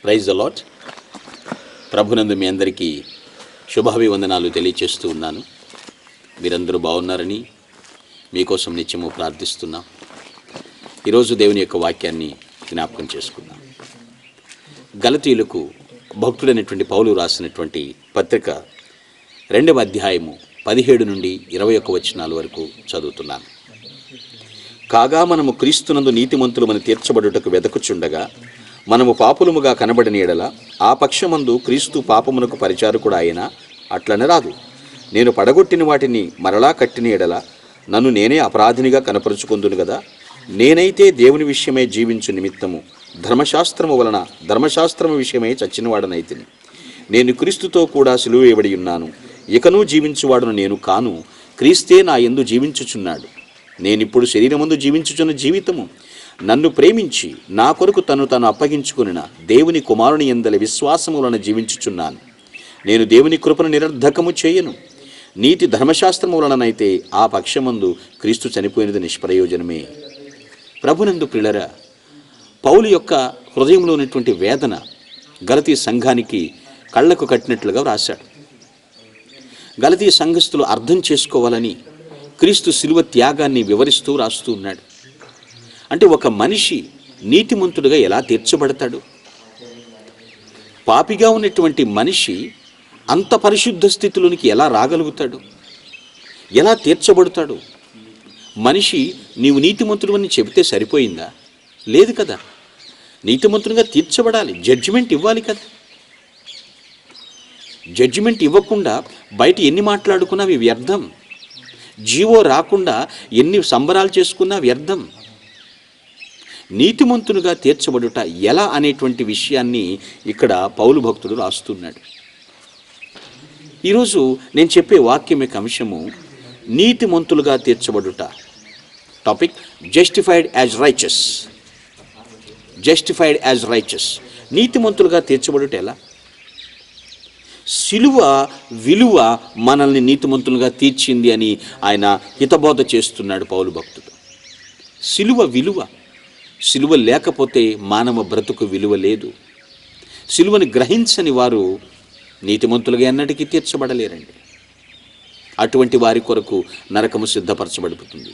Praise the lord. ప్రభునందు మీ అందరికీ శుభాభివందనాలు తెలియచేస్తూ ఉన్నాను. మీరందరూ బాగున్నారని మీకోసం నిత్యము ప్రార్థిస్తున్నాం. ఈరోజు దేవుని యొక్క వాక్యాన్ని జ్ఞాపకం చేసుకుందాం. గలతీయులకు భక్తుడైనటువంటి పౌలు రాసినటువంటి పత్రిక 2వ అధ్యాయము 17 నుండి 21 వచనాల వరకు చదువుతున్నాను. కాగా మనము క్రీస్తునందు నీతిమంతులమని తీర్చబడుటకు వెదకుచుండగా మనము పాపులముగా కనబడిన ఎడల ఆ పక్షమందు క్రీస్తు పాపమునకు పరిచారకుడు ఆయన అట్లనే రాదు. నేను పడగొట్టిన వాటిని మరలా కట్టిన ఎడల నన్ను నేనే అపరాధినిగా కనపరుచుకుందును కదా. నేనైతే దేవుని విషయమై జీవించు నిమిత్తము ధర్మశాస్త్రము వలన ధర్మశాస్త్రము విషయమై చచ్చినవాడనైతిని. నేను క్రీస్తుతో కూడా సిలువ వేయబడి ఉన్నాను. ఇకనూ జీవించువాడును నేను కాను, క్రీస్తే నా యందు జీవించుచున్నాడు. నేనిప్పుడు శరీరమందు జీవించుచున్న జీవితము నన్ను ప్రేమించి నా కొరకు తను అప్పగించుకున్న దేవుని కుమారుని యందలి విశ్వాసము వలన జీవించుచున్నాను. నేను దేవుని కృపను నిరర్ధకము చేయను. నీతి ధర్మశాస్త్రము వలనైతే ఆ పక్షమందు క్రీస్తు చనిపోయినది నిష్ప్రయోజనమే. ప్రభునందు ప్రియులరా, పౌలు యొక్క హృదయంలో ఉన్నటువంటి వేదన గలతీ సంఘానికి కళ్లకు కట్టినట్లుగా రాశాడు. గలతీ సంఘస్థులు అర్థం చేసుకోవాలని క్రీస్తు శిలువ త్యాగాన్ని వివరిస్తూ రాస్తూ ఉన్నాడు. అంటే ఒక మనిషి నీతిమంతుడిగా ఎలా తీర్చబడతాడు? పాపిగా ఉన్నటువంటి మనిషి అంత పరిశుద్ధ స్థితిలోనికి ఎలా రాగలుగుతాడు? ఎలా తీర్చబడతాడు? మనిషి నీవు నీతిమంతుడు అని చెబితే సరిపోయిందా? లేదు కదా. నీతిమంతునిగా తీర్చబడాలి, జడ్జిమెంట్ ఇవ్వాలి కదా. జడ్జిమెంట్ ఇవ్వకుండా బయట ఎన్ని మాట్లాడుకున్నా అవి వ్యర్థం. జీవో రాకుండా ఎన్ని సంబరాలు చేసుకున్నా వ్యర్థం. నీతిమంతునిగా తీర్చబడుట ఎలా అనేటువంటి విషయాన్ని ఇక్కడ పౌలు భక్తుడు రాస్తున్నాడు. ఈరోజు నేను చెప్పే వాక్యం యొక్క అంశము నీతిమంతులుగా తీర్చబడుట. Topic justified as righteous. Justified as righteous. నీతిమంతులుగా తీర్చబడుట ఎలా? సిలువ విలువ మనల్ని నీతిమంతులుగా తీర్చింది అని ఆయన హితబోధ చేస్తున్నాడు పౌలు భక్తుడు. సిలువ విలువ. సిలువ లేకపోతే మానవ బ్రతుకు విలువ లేదు. సిలువని గ్రహించని వారు నీతిమంతులుగా ఎన్నటికీ తీర్చబడలేరండి. అటువంటి వారి కొరకు నరకము సిద్ధపరచబడుతుంది.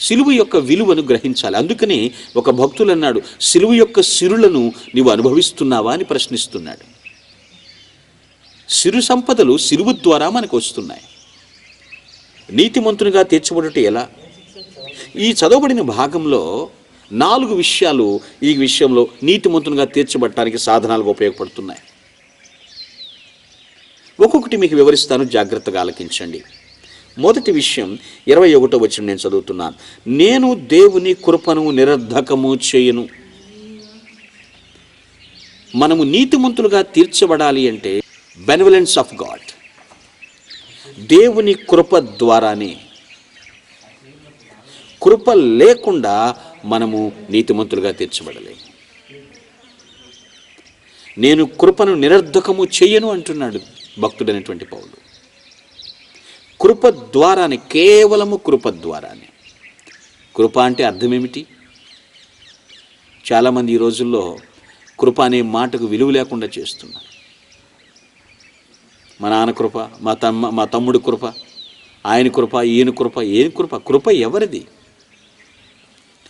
సిలువ యొక్క విలువను గ్రహించాలి. అందుకనే ఒక భక్తులు అన్నాడు, సిలువ యొక్క సిరులను నీవు అనుభవిస్తున్నావా అని ప్రశ్నిస్తున్నాడు. సిరు సంపదలు సిలువ ద్వారా మనకు వస్తున్నాయి. నీతిమంతునిగా తీర్చబడుట ఎలా? ఈ చదవబడిన భాగంలో 4 విషయాలు ఈ విషయంలో నీతిమంతునిగా తీర్చబడటానికి సాధనాలుగా ఉపయోగపడుతున్నాయి. ఒక్కొక్కటి మీకు వివరిస్తాను, జాగ్రత్తగా ఆలకించండి. మొదటి విషయం 21వ వచనం నేను చదువుతున్నాను. నేను దేవుని కృపను నిరర్ధకము చేయను. మనము నీతిమంతులుగా తీర్చబడాలి అంటే బెనివలెన్స్ ఆఫ్ గాడ్, దేవుని కృప ద్వారానే. కృప లేకుండా మనము నీతిమంతులుగా తీర్చబడలేము. నేను కృపను నిరర్ధకము చేయను అంటున్నాడు భక్తుడైనటువంటి పౌలు. కృప ద్వారానే, కేవలము కృప ద్వారానే. కృప అంటే అర్థం ఏమిటి? చాలామంది ఈ రోజుల్లో కృప అనే మాటకు విలువ లేకుండా చేస్తున్నారు. మా నాన్న కృప, మా తమ్ముడి కృప, ఆయన కృప, ఈయన కృప. ఏం కృప? కృప ఎవరిది?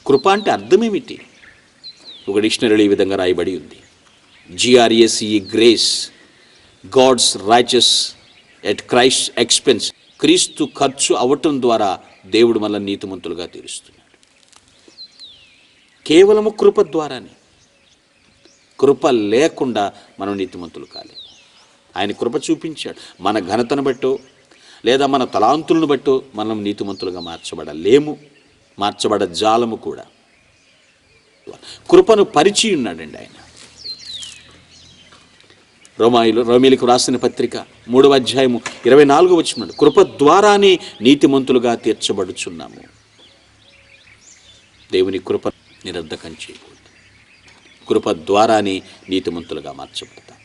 కృప అంటే అర్థం ఏమిటి? ఒక డిక్షనరీలో ఈ విధంగా రాయబడి ఉంది. GRACE, grace, God's riches at Christ expense. క్రీస్తు ఖర్చు అవటం ద్వారా దేవుడు మనల్ని నీతిమంతులుగా తీరుస్తున్నాడు. కేవలము కృప ద్వారానే. కృప లేకుండా మనం నీతిమంతులు కాలేము. ఆయన కృప చూపించాడు. మన ఘనతను బట్టో లేదా మన తలాంతులను బట్టో మనం నీతిమంతులుగా మార్చబడలేము, మార్చబడజాలము కూడా. కృపను పరిచి ఉన్నాడండి ఆయన. రోమీయులకు రాసిన పత్రిక 3వ అధ్యాయము 24వ వచనం, కృప ద్వారానే నీతిమంతులుగా తీర్చబడుచున్నాము. దేవుని కృప నిరర్ధకం చేయకూడదు. కృప ద్వారానే నీతిమంతులుగా మార్చబడతాం.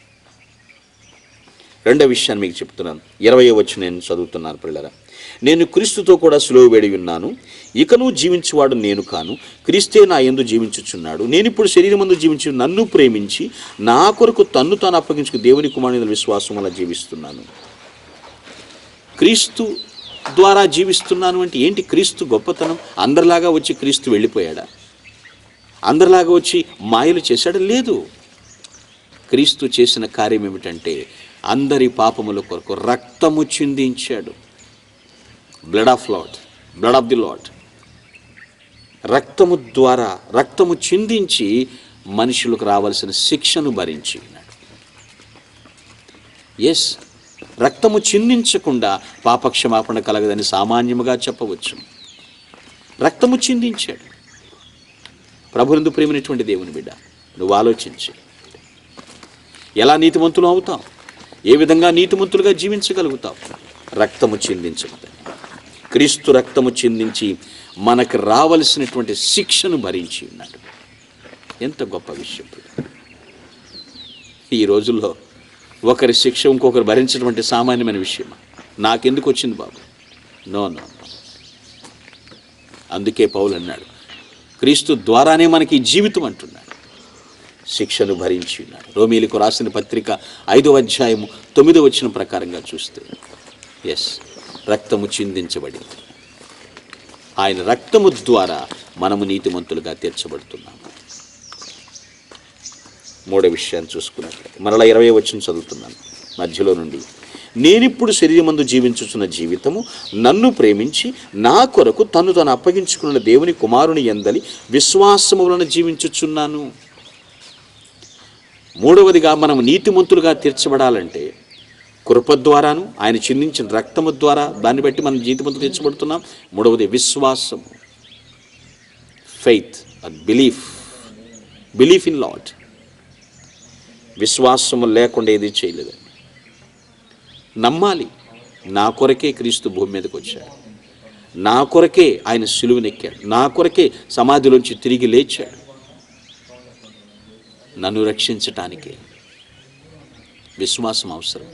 రెండో విషయాన్ని మీకు చెప్తున్నాను. 20వ వచనం నేను చదువుతున్నాను పిల్లరా. నేను క్రీస్తుతో కూడా సిలువబడి ఉన్నాను, ఇకను జీవించువాడు నేను కాను, క్రీస్తే నా యందు జీవించుచున్నాడు. నేనిప్పుడు శరీరమందు జీవించి నన్ను ప్రేమించి నా కొరకు తన్ను తాను అప్పగించుకు దేవుని కుమారుని విశ్వాసం వల్ల జీవిస్తున్నాను. క్రీస్తు ద్వారా జీవిస్తున్నాను అంటే ఏంటి? క్రీస్తు గొప్పతనం. అందరిలాగా వచ్చి క్రీస్తు వెళ్ళిపోయాడా? అందరిలాగా వచ్చి మాయలు చేశాడా? లేదు. క్రీస్తు చేసిన కార్యం ఏమిటంటే అందరి పాపముల కొరకు రక్తము చిందించాడు. Blood of the Lord. రక్తము ద్వారా రక్తము చిందించి మనుషులకు రావాల్సిన శిక్షను భరించి ఉన్నాడు. ఎస్, రక్తము చిందించకుండా పాపక్షమాపణ కలగదని సామాన్యముగా చెప్పవచ్చు. రక్తము చిందించాడు. ప్రభునందు ప్రియమైనటువంటి దేవుని బిడ్డ, నువ్వు ఆలోచించి ఎలా నీతిమంతులు అవుతావు, ఏ విధంగా నీతిమంతులుగా జీవించగలుగుతావు? రక్తము చిందించగలదు. క్రీస్తు రక్తము చిందించి మనకు రావలసినటువంటి శిక్షను భరించి ఉన్నాడు. ఎంత గొప్ప విషయం! ఈ రోజుల్లో ఒకరి శిక్ష ఇంకొకరు భరించడం అంటే సామాన్యమైన విషయం. నాకెందుకు వచ్చింది బాబు? నో. అందుకే పౌలు అన్నాడు, క్రీస్తు ద్వారానే మనకి జీవితం అంటున్నాడు. శిక్షను భరించి ఉన్నాడు. రోమీయులకు రాసిన పత్రిక 5వ అధ్యాయము 9వ వచనం ప్రకారంగా చూస్తే ఎస్, రక్తము చిందించబడింది. ఆయన రక్తము ద్వారా మనము నీతిమంతులుగా తీర్చబడుతున్నాము. మూడో విషయాన్ని చూసుకున్నట్లయితే మరలా 20వ వచనం చదువుతున్నాను మధ్యలో నుండి. నేనిప్పుడు శరీరమందు జీవించుచున్న జీవితము నన్ను ప్రేమించి నా కొరకు తన్ను తాను అప్పగించుకున్న దేవుని కుమారుని యందలి విశ్వాసము వలన జీవించుచున్నాను. మూడవదిగా మనం నీతిమంతులుగా తీర్చబడాలంటే కృప ద్వారాను, ఆయన చిందించిన రక్తము ద్వారా, దాన్ని బట్టి మనం నీతిమంతులు తీర్చబడుతున్నాం. మూడవది విశ్వాసము, ఫెయిత్, బిలీఫ్ ఇన్ లార్డ్. విశ్వాసము లేకుండా ఏది చేయలేదండి. నమ్మాలి, నా కొరకే క్రీస్తు భూమి మీదకి వచ్చాడు, నా కొరకే ఆయన సిలువనెక్కాడు, నా కొరకే సమాధిలోంచి తిరిగి లేచాడు, నన్ను రక్షించటానికే. విశ్వాసం అవసరం.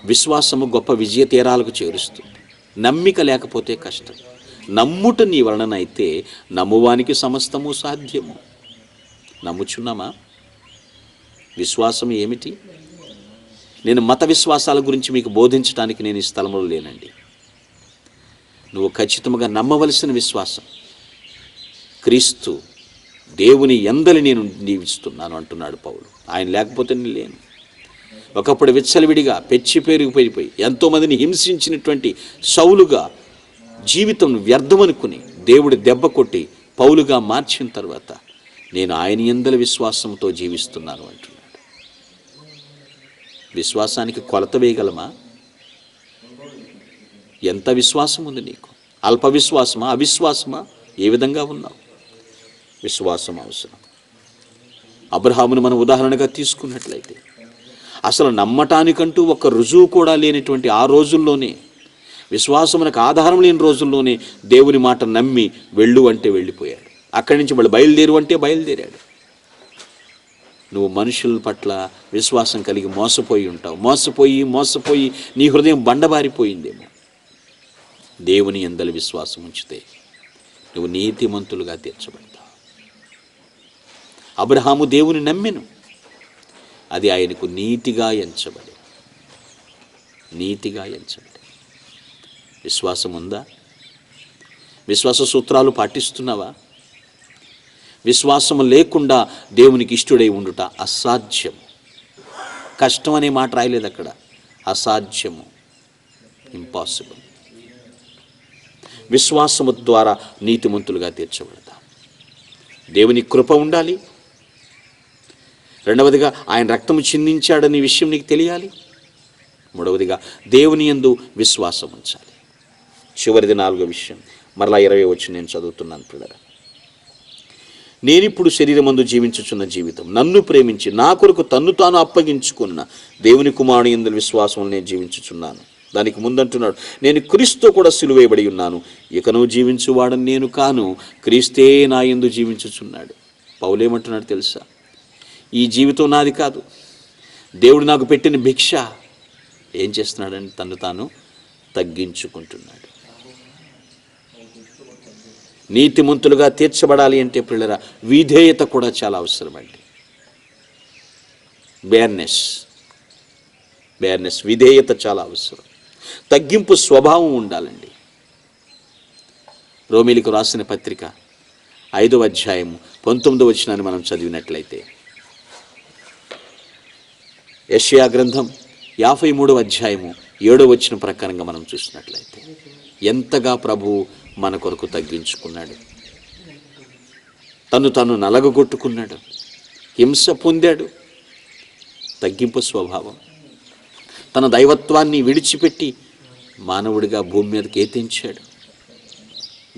విశ్వాసము గొప్ప విజయ తీరాలకు చేరుస్తుంది. నమ్మిక లేకపోతే కష్టం. నమ్ముట నీ వలననైతే నమ్మువానికి సమస్తము సాధ్యము. నమ్ముచున్నామా? విశ్వాసం ఏమిటి? నేను మత విశ్వాసాల గురించి మీకు బోధించడానికి నేను ఈ స్థలంలో లేనండి. నువ్వు ఖచ్చితంగా నమ్మవలసిన విశ్వాసం క్రీస్తు దేవుని యందలి నేను జీవిస్తున్నాను అంటున్నాడు పౌలు. ఆయన లేకపోతే నేను లేను. ఒకప్పుడు విచ్చలవిడిగా పెచ్చి పెరిగిపోయిపోయి ఎంతోమందిని హింసించినటువంటి సౌలుగా జీవితం వ్యర్థమనుకుని దేవుడి దెబ్బ కొట్టి పౌలుగా మార్చిన తర్వాత నేను ఆయన యందలి విశ్వాసంతో జీవిస్తున్నాను అంటున్నాడు. విశ్వాసానికి కొలత వేయగలమా? ఎంత విశ్వాసం ఉంది నీకు? అల్ప విశ్వాసమా, అవిశ్వాసమా? ఏ విధంగా ఉన్నావు? విశ్వాసం అవసరం. అబ్రహామును మనం ఉదాహరణగా తీసుకున్నట్లయితే అసలు నమ్మటానికంటూ ఒక రుజువు కూడా లేనటువంటి ఆ రోజుల్లోనే, విశ్వాసమునకు ఆధారం లేని రోజుల్లోనే దేవుని మాట నమ్మి వెళ్ళు అంటే వెళ్ళిపోయాడు. అక్కడి నుంచి మళ్ళీ బయలుదేరు అంటే బయలుదేరాడు. నువ్వు మనుషుల పట్ల విశ్వాసం కలిగి మోసపోయి ఉంటావు. మోసపోయి నీ హృదయం బండబారిపోయిందేమో. దేవుని యందలి విశ్వాసం ఉంచితే నువ్వు నీతిమంతులుగా తీర్చబడతావు. అబ్రహాము దేవుని నమ్మెను, అది ఆయనకు నీతిగా ఎంచబడి. విశ్వాసం ఉందా? విశ్వాస సూత్రాలు పాటిస్తున్నావా? విశ్వాసము లేకుండా దేవునికి ఇష్టడై ఉండుట అసాధ్యము. కష్టం అనే మాట రాయలేదు అక్కడ. అసాధ్యము, ఇంపాసిబుల్. విశ్వాసము ద్వారా నీతిమంతులుగా తీర్చబడతాం. దేవుని కృప ఉండాలి. రెండవదిగా ఆయన రక్తము చిందించాడనే విషయం నీకు తెలియాలి. మూడవదిగా దేవుని యందు విశ్వాసం ఉంచాలి. చివరిది 4వ విషయం, మరలా 20వ వచనం నేను చదువుతున్నాను పిల్లరా. నేనిప్పుడు శరీరమందు జీవించుచున్న జీవితం నన్ను ప్రేమించి నా కొరకు తన్ను తాను అప్పగించుకున్న దేవుని కుమారుని యందు విశ్వాసం నేను జీవించుచున్నాను. దానికి ముందంటున్నాడు, నేను క్రీస్తుతో కూడా సిలువేయబడి ఉన్నాను, ఇకను జీవించువాడని నేను కాను, క్రీస్తే నా యందు జీవించుచున్నాడు. పౌలేమంటున్నాడు తెలుసా? ఈ జీవితం నాది కాదు, దేవుడు నాకు పెట్టిన భిక్ష. ఏం చేస్తున్నాడని తను తాను తగ్గించుకుంటున్నాడు. నీతిమంతులుగా తీర్చబడాలి అంటే పిల్లరా విధేయత కూడా చాలా అవసరమండి. బేర్నెస్ విధేయత చాలా అవసరం. తగ్గింపు స్వభావం ఉండాలండి. రోమీలకు రాసిన పత్రిక 5వ అధ్యాయము 19వ వచనాన్ని మనం చదివినట్లయితే, యెషయా గ్రంథం 53వ అధ్యాయము 7వ వచనం ప్రకారంగా మనం చూసినట్లయితే ఎంతగా ప్రభువు మన కొరకు తగ్గించుకున్నాడు. తను నలగగొట్టుకున్నాడు, హింస పొందాడు. తగ్గింపు స్వభావం. తన దైవత్వాన్ని విడిచిపెట్టి మానవుడిగా భూమి మీదకి ఏతించాడు.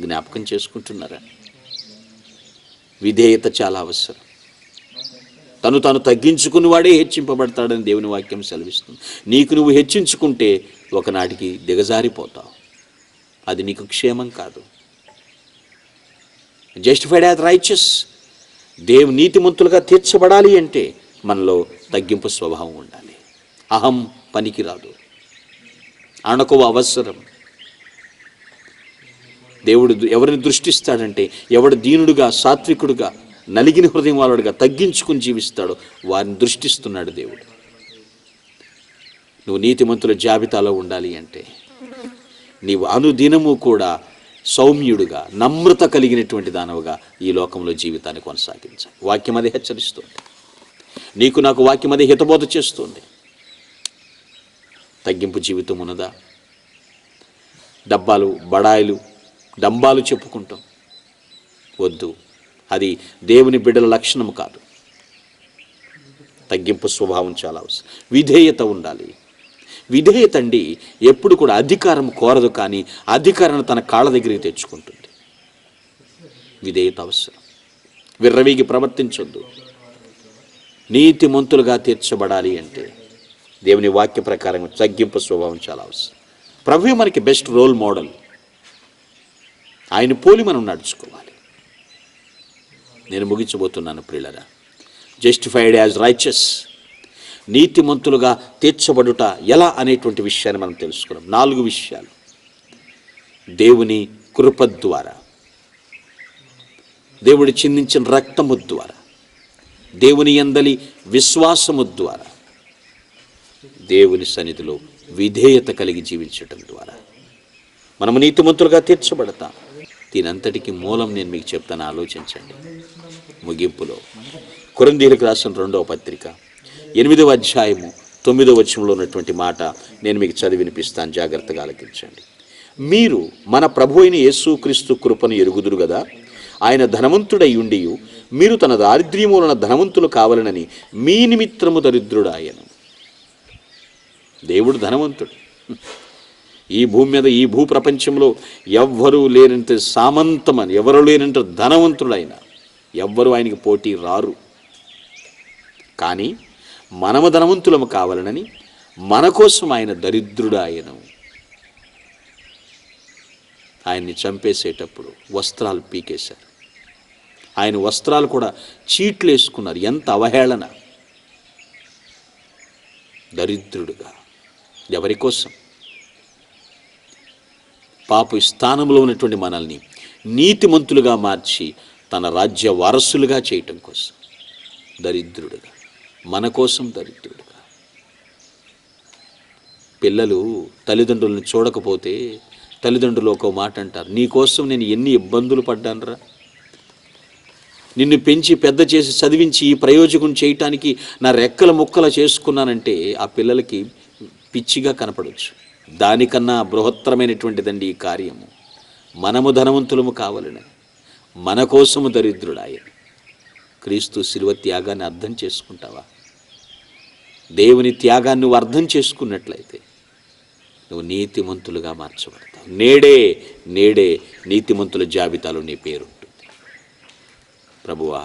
జ్ఞాపకం చేసుకుంటున్నారా? విధేయత చాలా అవసరం. తను తగ్గించుకుని వాడే హెచ్చింపబడతాడని దేవుని వాక్యం సెలవిస్తుంది. నీకు నువ్వు హెచ్చించుకుంటే ఒకనాటికి దిగజారిపోతావు. అది నీకు క్షేమం కాదు. జస్టిఫైడ్ యాజ్ రైచియస్, నీతిమంతులుగా తీర్చబడాలి అంటే మనలో తగ్గింపు స్వభావం ఉండాలి. అహం పనికిరాదు, అణకువ అవసరం. దేవుడు ఎవరిని దృష్టిస్తాడంటే ఎవడు దీనుడుగా, సాత్వికుడుగా, నలిగిన హృదయం వాళ్ళుగా తగ్గించుకుని జీవిస్తాడో వారిని దృష్టిస్తున్నాడు దేవుడు. నువ్వు నీతిమంతుల జాబితాలో ఉండాలి అంటే నీవు అనుదినము కూడా సౌమ్యుడుగా, నమ్రత కలిగినటువంటి దానవుగా ఈ లోకంలో జీవితాన్ని కొనసాగించాలి. వాక్యం అదే హెచ్చరిస్తుంది. నీకు నాకు వాక్యం అదే హితబోధ చేస్తుంది. తగ్గింపు జీవితం ఉన్నదా? డబ్బాలు, బడాయిలు, డంబాలు చెప్పుకుంటాం. వద్దు, అది దేవుని బిడ్డల లక్షణం కాదు. తగ్గింపు స్వభావం చాలా అవసరం. విధేయత ఉండాలి. విధేయత అండి ఎప్పుడు కూడా అధికారం కోరదు, కానీ అధికారాన్ని తన కాళ్ళ దగ్గరికి తెచ్చుకుంటుంది. విధేయత అవసరం. విర్రవీగి ప్రవర్తించొద్దు. నీతిమంతులుగా తీర్చబడాలి అంటే దేవుని వాక్య ప్రకారం తగ్గింపు స్వభావం చాలా అవసరం. ప్రభువే మనకి బెస్ట్ రోల్ మోడల్. ఆయన పోలి మనం నడుచుకోవాలి. నేను ముగించబోతున్నాను ప్రియులరా. జస్టిఫైడ్ యాజ్ రైచియస్, నీతిమంతులుగా తీర్చబడుట ఎలా అనేటువంటి విషయాన్ని మనం తెలుసుకున్నాం. 4 విషయాలు. దేవుని కృప ద్వారా, దేవుడు చిందించిన రక్తము ద్వారా, దేవుని యందలి విశ్వాసము ద్వారా, దేవుని సన్నిధిలో విధేయత కలిగి జీవించటం ద్వారా మనము నీతిమంతులుగా తీర్చబడతాం. దీనంతటికి మూలం నేను మీకు చెప్తాను, ఆలోచించండి. ముగింపులో కొరింథీయులకు రాసిన 2వ పత్రిక 8వ అధ్యాయము 9వ వచనంలో ఉన్నటువంటి మాట నేను మీకు చదివి వినిపిస్తాను. జాగ్రత్తగా ఆలకించండి. మీరు మన ప్రభు అయిన యేసుక్రీస్తు కృపను ఎరుగుదురు కదా. ఆయన ధనవంతుడై ఉండి మీరు తన దారిద్ర్యము వలన ధనవంతులు కావాలనని మీ నిమిత్తము దరిద్రుడాయను. దేవుడు ధనవంతుడు. ఈ భూమి మీద, ఈ భూ ప్రపంచంలో ఎవ్వరూ లేనంత సామంతమని, ఎవరు లేనంత ధనవంతుడైన ఎవ్వరూ ఆయనకి పోటీ రారు. కానీ మనము ధనవంతులము కావాలనని మన కోసం ఆయన దరిద్రుడాయను. ఆయన్ని చంపేసేటప్పుడు వస్త్రాలు పీకేశారు. ఆయన వస్త్రాలు కూడా చీట్లు వేసుకున్నారు. ఎంత అవహేళన! దరిద్రుడుగా. ఎవరి కోసం? పాపి స్థానంలో ఉన్నటువంటి మనల్ని నీతిమంతులుగా మార్చి తన రాజ్య వారసులుగా చేయటం కోసం దరిద్రుడుగా, మన కోసం దరిద్రుడుగా. పిల్లలు తల్లిదండ్రులను చూడకపోతే తల్లిదండ్రులు ఒక మాట అంటారు, నీ కోసం నేను ఎన్ని ఇబ్బందులు పడ్డానురా, నిన్ను పెంచి పెద్ద చేసి చదివించి ఈ ప్రయోజకం చేయటానికి నా రెక్కల ముక్కల చేసుకున్నానంటే ఆ పిల్లలకి పిచ్చిగా కనపడవచ్చు. దానికన్నా బృహత్తరమైనటువంటిదండి ఈ కార్యము. మనము ధనవంతులము కావాలని మన కోసము దరిద్రుడాయని. క్రీస్తు శిలువ త్యాగాన్ని అర్థం చేసుకుంటావా? దేవుని త్యాగాన్ని నువ్వు అర్థం చేసుకున్నట్లయితే నువ్వు నీతిమంతులుగా మార్చబడతావు. నేడే నీతిమంతుల జాబితాలో నీ పేరు ఉంటుంది. ప్రభువా,